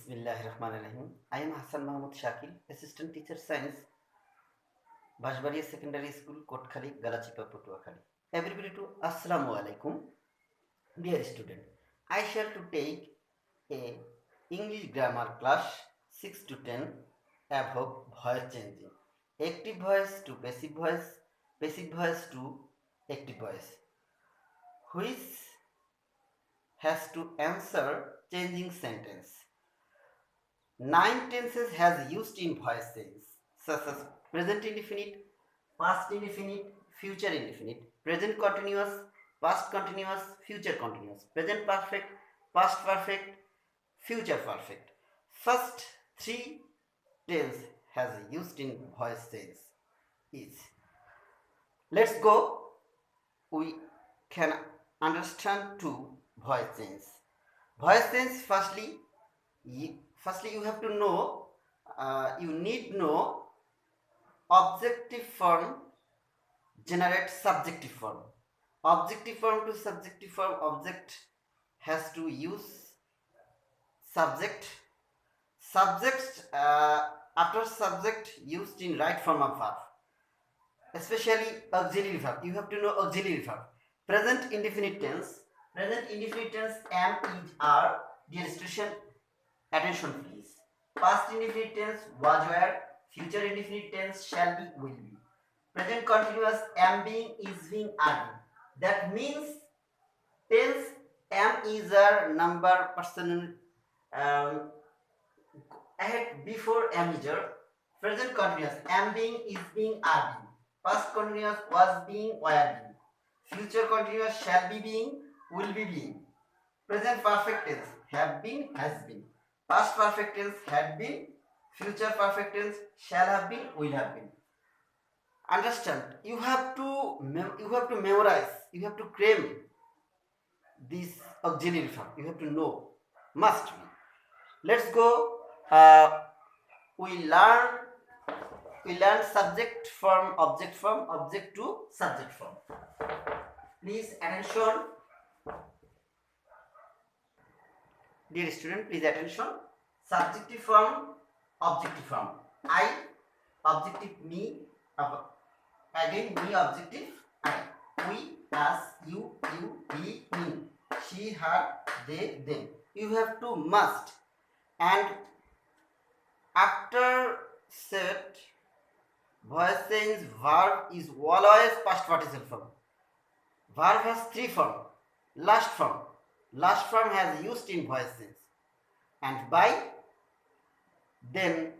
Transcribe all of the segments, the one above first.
Bismillahirrahmanirrahim. I am Hassan Mahmoud Shakil, Assistant Teacher Science, Bashbaria Secondary School, Kotkhali, Galachipa, Putuakhali. Everybody to Assalamu alaikum. Dear student, I shall to take a English grammar class 6 to 10 above voice changing. Active voice to passive voice to active voice, which has to answer changing sentence. 9 tenses has used in voice tense, such as present indefinite, past indefinite, future indefinite, present continuous, past continuous, future continuous, present perfect, past perfect, future perfect. First 3 tense has used in voice tense is. Let's go. We can understand two voice tense. Voice tense, firstly you have to know, you need know objective form generate subjective form. Objective form to subjective form, object has to use subject. Subject after subject used in right form of verb, especially auxiliary verb. You have to know auxiliary verb. Present indefinite tense. Present indefinite tense am, is, are. Dear student, attention please. Past indefinite tense was, were. Future indefinite tense shall be, will be. Present continuous am being, is being, are being. That means tense am, is, are, number, person ahead before am, is, are. Present continuous am being, is being, are being. Past continuous was being, were being. Future continuous shall be being, will be being. Present perfect tense have been, has been. Past perfect tense had been. Future perfect tense shall have been, will have been. Understand? You have to memorize. You have to claim this auxiliary verb. You have to know. Must be. Let's go. We learn subject form, object to subject form. Please attention. Dear student, please attention. Subjective form, objective form. I, objective me, again me, objective I. We, us, you, he, me. She, her, they, them. You have to must. And after set voice change, verb is always past participle form. Verb has 3 form. Last form has used in voice tense, and by then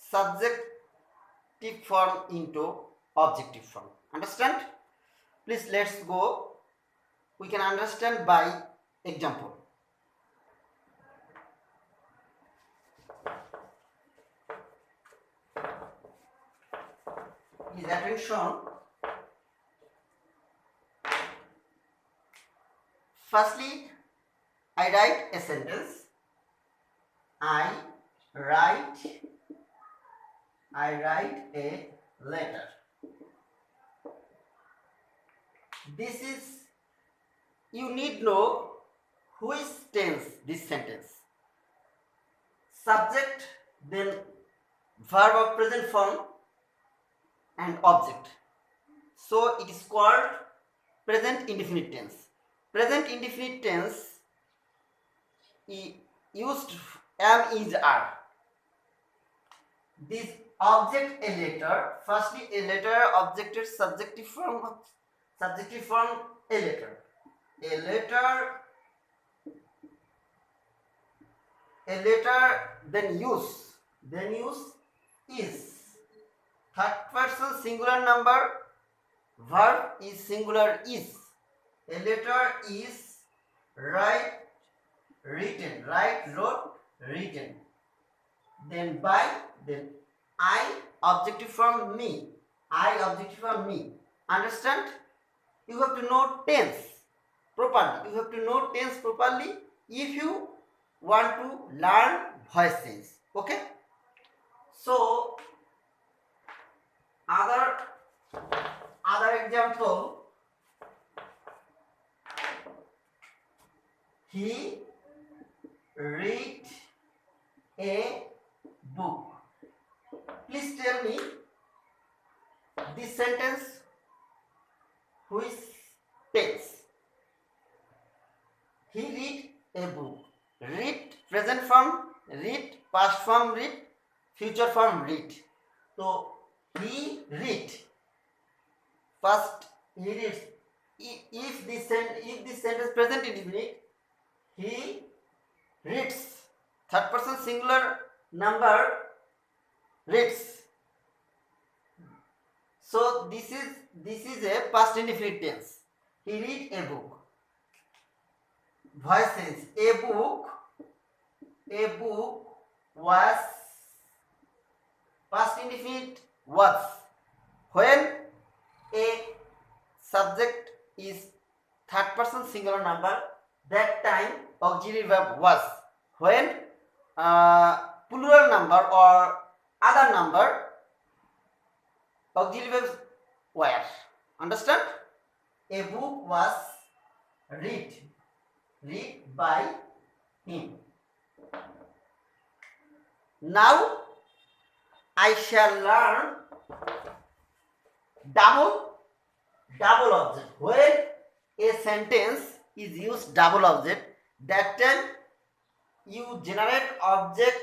subjective form into objective form. Understand? Please let's go. We can understand by example. Please attention. Firstly, I write a sentence. I write a letter. This is, you need know which tense this sentence. Subject, then verb of present form and object. So it is called present indefinite tense. Present indefinite tense used am, is, are. This object a letter. Firstly, a letter objected subjective form a letter. A letter then use is. Third person singular number, verb is singular is. A letter is written. Wrote, written. Then by, then I, objective form me. Understand? You have to know tense properly. If you want to learn voice tense. Okay? So other example. He read a book. Please tell me this sentence which tells he read a book. Read present form read, past form read, future form read. So he read. First he reads. If this sentence present indefinite, he reads. Third person singular number reads. So this is a past indefinite tense. He read a book. Voice tense. A book was past indefinite was. When a subject is third person singular number, that time auxiliary verb was. When plural number or other number, auxiliary verbs were. Understand? A book was read by him. Now I shall learn double object. When a sentence is used double object, that time you generate object,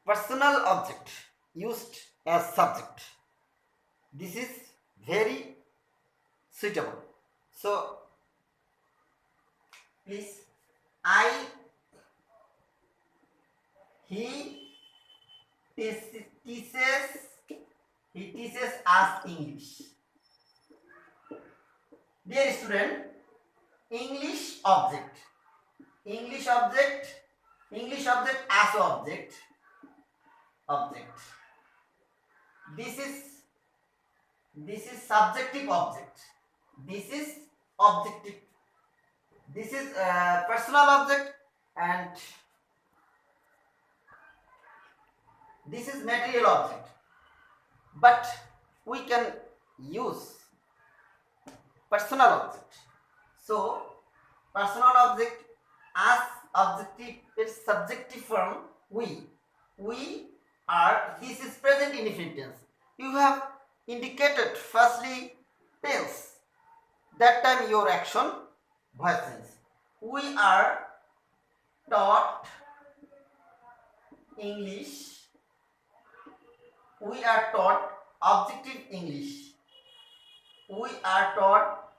personal object used as subject. This is very suitable. So please, he teaches us English. Dear student, English object as object. This is subjective object. This is objective. This is personal object, and this is material object. But we can use personal object. So personal object as objective is subjective form. We are. This is present indefinite tense. You have indicated firstly tense. That time your action voice tense. We are taught English. We are taught objective English. We are taught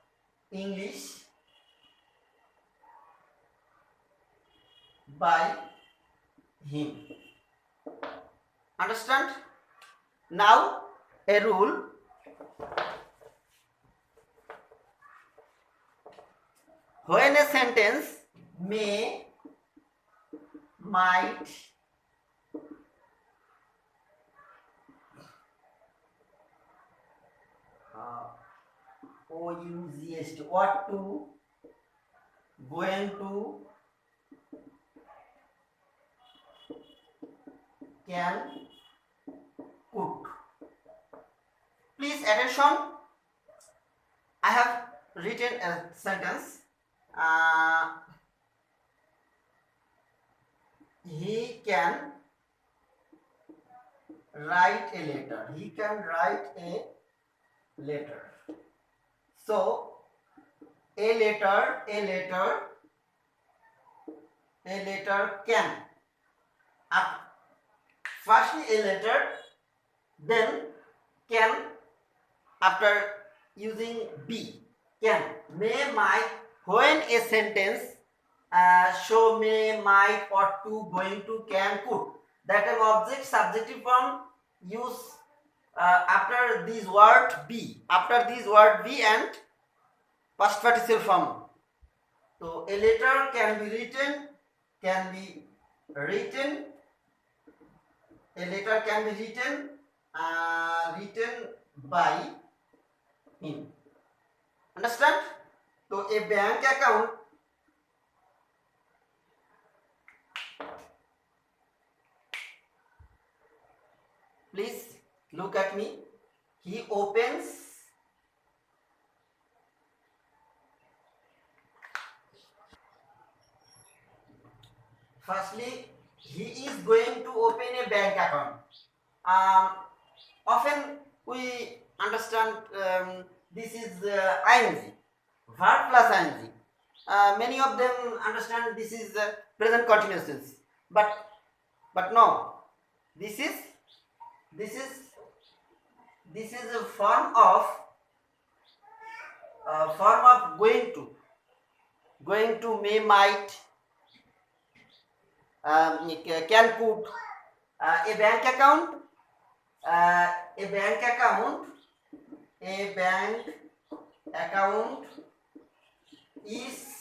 English by him. Understand? Now a rule. When a sentence may, might, OUGST, what to, going to, can, could. Please attention. I have written a sentence. He can write a letter. He can write a letter. So a letter can. Firstly a letter, then can, after using be, can, may, might. When a sentence show may, might, ought to, going to, can, could, that an object subjective form use after this word be, and past participle form. So a letter can be written, a letter can be written by him. Understand? So a bank account please look at me. He opens firstly he is going to open a bank account. Um, Often we understand this is ing, verb plus ing. Many of them understand this is present continuous tense, but no, this is this is this is a form of going to, may, might, can, could. A bank account, uh, a bank account a bank account is